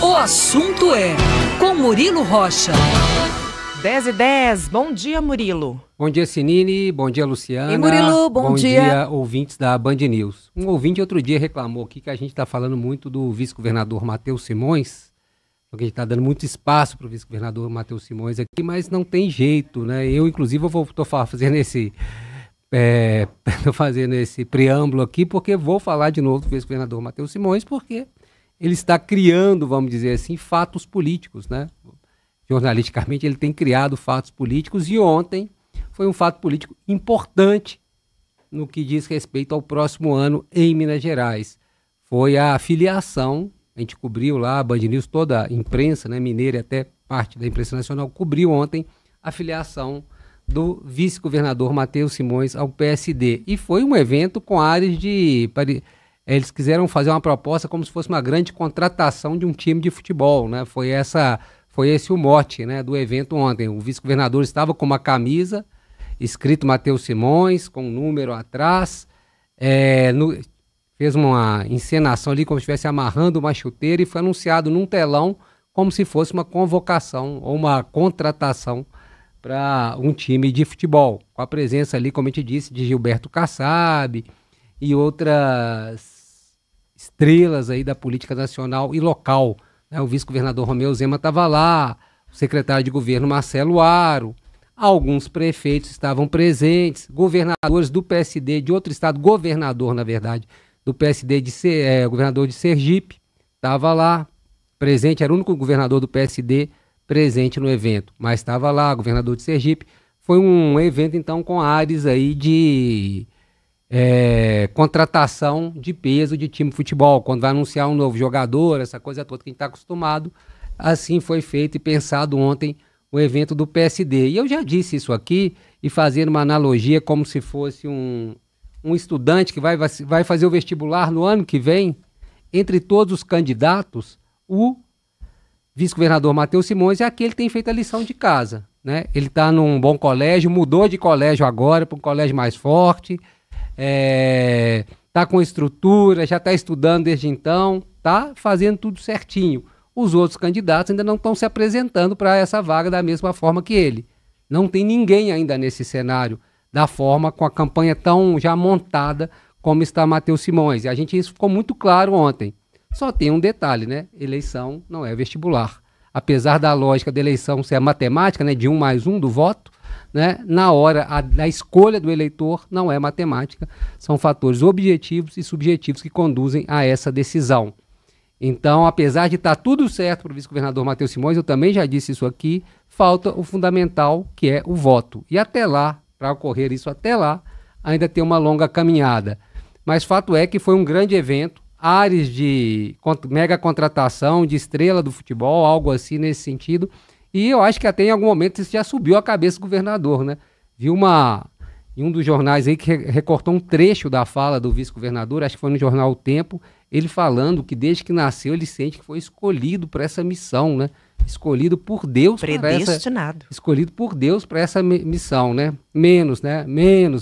O assunto é com Murilo Rocha. 10h10, bom dia, Murilo. Bom dia, Sinine, bom dia, Luciana. E Murilo, bom dia. Bom dia, ouvintes da Band News. Um ouvinte outro dia reclamou aqui que a gente está falando muito do vice-governador Matheus Simões, porque a gente está dando muito espaço para o vice-governador Matheus Simões aqui, mas não tem jeito, né? Eu, inclusive, estou fazendo esse preâmbulo aqui, porque vou falar de novo do vice-governador Matheus Simões, porque ele está criando, vamos dizer assim, fatos políticos, né? Jornalisticamente, ele tem criado fatos políticos e ontem foi um fato político importante no que diz respeito ao próximo ano em Minas Gerais. Foi a filiação, a gente cobriu lá, a Band News, toda a imprensa, né, mineira e até parte da imprensa nacional, cobriu ontem a filiação do vice-governador Matheus Simões ao PSD. E foi um evento com áreas de... Eles quiseram fazer uma proposta como se fosse uma grande contratação de um time de futebol, né? Foi esse o mote, né, do evento ontem. O vice-governador estava com uma camisa escrito Matheus Simões, com um número atrás, fez uma encenação ali como se estivesse amarrando uma chuteira e foi anunciado num telão como se fosse uma convocação ou uma contratação para um time de futebol, com a presença ali, como a gente disse, de Gilberto Kassab e outras estrelas aí da política nacional e local. O vice-governador Romeu Zema estava lá, o secretário de governo Marcelo Aro, alguns prefeitos estavam presentes, governadores do PSD de outro estado, governador, na verdade, do PSD, governador de Sergipe, estava lá, presente, era o único governador do PSD presente no evento, mas estava lá, governador de Sergipe. Foi um evento, então, com áreas aí de contratação de peso de time de futebol, quando vai anunciar um novo jogador, essa coisa toda que a gente está acostumado. Assim foi feito e pensado ontem o evento do PSD. E eu já disse isso aqui, e fazendo uma analogia como se fosse um estudante que vai fazer o vestibular no ano que vem. Entre todos os candidatos, o vice-governador Matheus Simões é aquele que tem feito a lição de casa, né? Ele está num bom colégio, mudou de colégio agora para um colégio mais forte, tá com estrutura, já está estudando desde então, tá fazendo tudo certinho. Os outros candidatos ainda não estão se apresentando para essa vaga da mesma forma que ele. Não tem ninguém ainda nesse cenário da forma, com a campanha tão já montada como está Matheus Simões. E isso ficou muito claro ontem. Só tem um detalhe, né? Eleição não é vestibular. Apesar da lógica da eleição ser a matemática, né, de 1 mais 1 do voto, né, na hora da escolha do eleitor não é matemática, são fatores objetivos e subjetivos que conduzem a essa decisão. Então, apesar de estar tudo certo para o vice-governador Matheus Simões, eu também já disse isso aqui, falta o fundamental, que é o voto. E até lá, para ocorrer isso até lá, ainda tem uma longa caminhada. Mas fato é que foi um grande evento, áreas de mega contratação, de estrela do futebol, algo assim nesse sentido. E eu acho que até em algum momento isso já subiu a cabeça do governador, né? Viu em um dos jornais aí que recortou um trecho da fala do vice-governador, acho que foi no jornal O Tempo, ele falando que desde que nasceu ele sente que foi escolhido para essa missão, né? Escolhido por Deus. Predestinado. Escolhido por Deus para essa missão, né? Menos,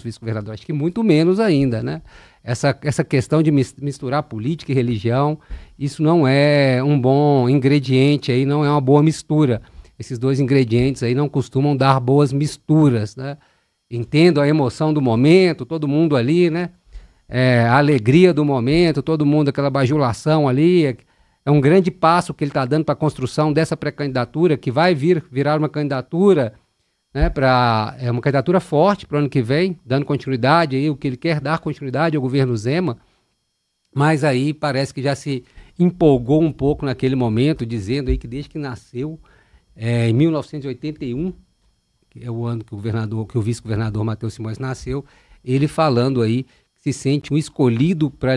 vice-governador, acho que muito menos ainda, né? Essa questão de misturar política e religião, isso não é um bom ingrediente aí, não é uma boa mistura. Esses dois ingredientes aí não costumam dar boas misturas, né? Entendo a emoção do momento, todo mundo ali, né? A alegria do momento, todo mundo, aquela bajulação ali. É um grande passo que ele está dando para a construção dessa pré-candidatura, que vai virar uma candidatura, né? Uma candidatura forte para o ano que vem, dando continuidade aí, o que ele quer dar continuidade ao governo Zema. Mas aí parece que já se empolgou um pouco naquele momento, dizendo aí que desde que nasceu, em 1981, que é o ano que o vice-governador Matheus Simões nasceu, ele falando aí que se sente um escolhido para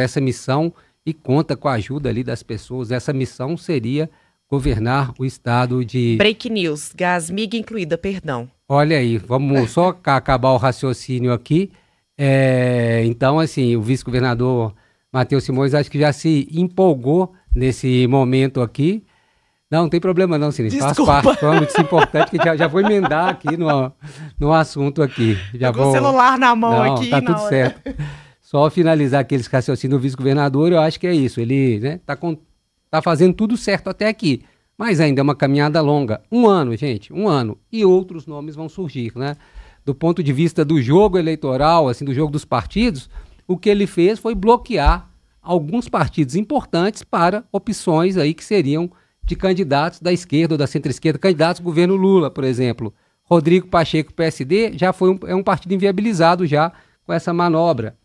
essa missão e conta com a ajuda ali das pessoas. Essa missão seria governar o estado de... Break news, Gasmig incluída, perdão. Olha aí, vamos só acabar o raciocínio aqui. Então, assim, o vice-governador Matheus Simões acho que já se empolgou nesse momento aqui. Não tem problema não, Sinistro. Faz parte, foi muito importante, que já vou emendar aqui no assunto aqui. Já com o celular na mão não, aqui. Tá tudo certo. Só finalizar aqueles raciocínios do vice-governador, eu acho que é isso. Ele, né, tá com está fazendo tudo certo até aqui. Mas ainda é uma caminhada longa. 1 ano, gente, 1 ano. E outros nomes vão surgir, né? Do ponto de vista do jogo eleitoral, assim, do jogo dos partidos, o que ele fez foi bloquear alguns partidos importantes para opções aí que seriam de candidatos da esquerda ou da centro-esquerda, candidatos ao governo Lula, por exemplo. Rodrigo Pacheco, PSD, já é um partido inviabilizado já com essa manobra.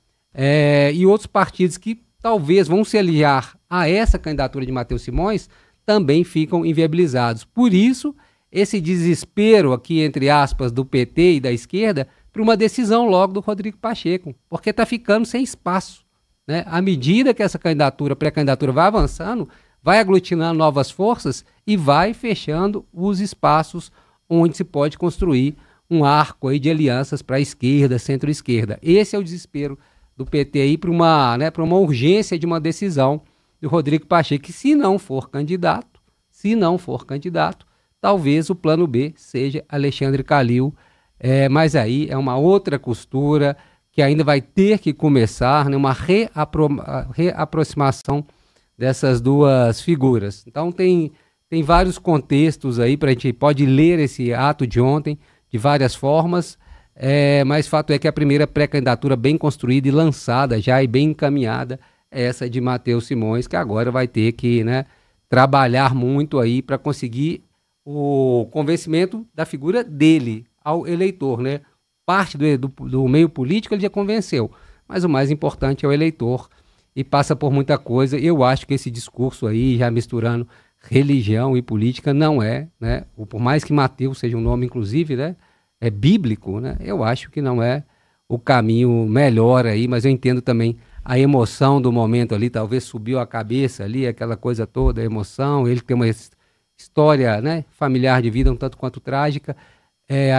E outros partidos que talvez vão se aliar a essa candidatura de Matheus Simões também ficam inviabilizados. Por isso, esse desespero aqui, entre aspas, do PT e da esquerda, para uma decisão logo do Rodrigo Pacheco, porque está ficando sem espaço, né? À medida que essa pré-candidatura vai avançando, vai aglutinando novas forças e vai fechando os espaços onde se pode construir um arco aí de alianças para a esquerda, centro-esquerda. Esse é o desespero do PT aí para uma urgência de uma decisão do Rodrigo Pacheco, que se não for candidato, talvez o plano B seja Alexandre Calil, mas aí é uma outra costura que ainda vai ter que começar, né, uma reaproximação dessas duas figuras. Então tem vários contextos aí, a gente pode ler esse ato de ontem de várias formas, mas fato é que a primeira pré-candidatura bem construída e lançada já e bem encaminhada é essa de Matheus Simões, que agora vai ter que, né, trabalhar muito aí para conseguir o convencimento da figura dele ao eleitor, né? Parte do meio político ele já convenceu, mas o mais importante é o eleitor e passa por muita coisa. Eu acho que esse discurso aí, já misturando religião e política, não é, né? Por mais que Mateus seja um nome, inclusive, né, é bíblico, né? Eu acho que não é o caminho melhor aí, mas eu entendo também a emoção do momento ali, talvez subiu a cabeça ali, aquela coisa toda, a emoção, ele tem uma história, né, familiar de vida um tanto quanto trágica,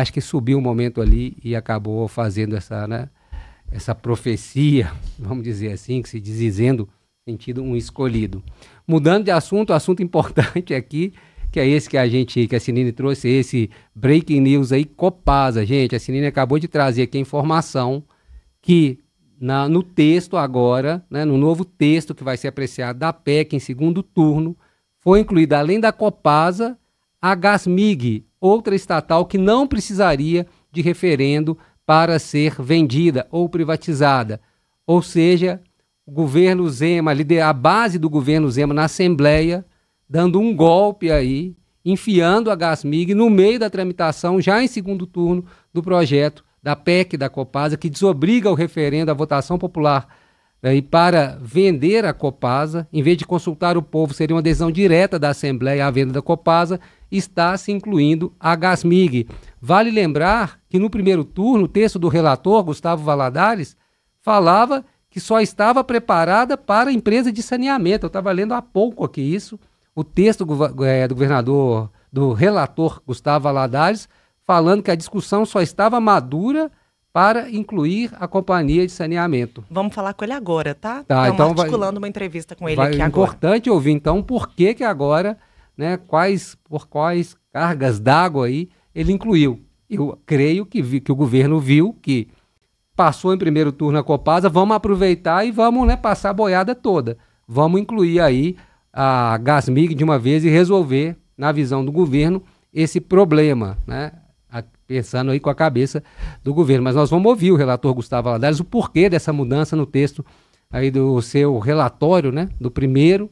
acho que subiu um momento ali e acabou fazendo essa profecia, vamos dizer assim, que se diz dizendo, sentido um escolhido. Mudando de assunto importante aqui, que é esse que a Sinine trouxe, esse breaking news aí, Copasa, gente, a Sinine acabou de trazer aqui a informação que no texto agora, né, no novo texto que vai ser apreciado da PEC em segundo turno, foi incluída, além da Copasa, a Gasmig, outra estatal que não precisaria de referendo para ser vendida ou privatizada. Ou seja, o governo Zema, a base do governo Zema na Assembleia, dando um golpe aí, enfiando a Gasmig no meio da tramitação, já em segundo turno, do projeto da PEC da Copasa, que desobriga o referendo, a votação popular, e para vender a Copasa, em vez de consultar o povo, seria uma decisão direta da Assembleia à venda da Copasa, está se incluindo a Gasmig. Vale lembrar que no primeiro turno, o texto do relator, Gustavo Valadares, falava que só estava preparada para a empresa de saneamento. Eu estava lendo há pouco aqui isso, o texto do relator Gustavo Valadares, falando que a discussão só estava madura para incluir a companhia de saneamento. Vamos falar com ele agora, tá? Tá, então articulando uma entrevista com ele aqui agora. É importante ouvir, então, por que agora, né, por quais cargas d'água aí ele incluiu. Eu creio que o governo viu que passou em primeiro turno a Copasa, vamos aproveitar e vamos, né, passar a boiada toda. Vamos incluir aí a Gasmig de uma vez e resolver, na visão do governo, esse problema, né? Pensando aí com a cabeça do governo. Mas nós vamos ouvir o relator Gustavo Valadares, o porquê dessa mudança no texto aí do seu relatório, né, do primeiro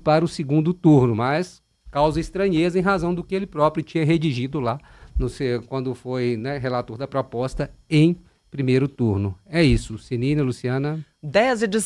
para o segundo turno, mas causa estranheza em razão do que ele próprio tinha redigido lá quando foi, né, relator da proposta em primeiro turno. É isso, Sinine, Luciana. 10 e 17.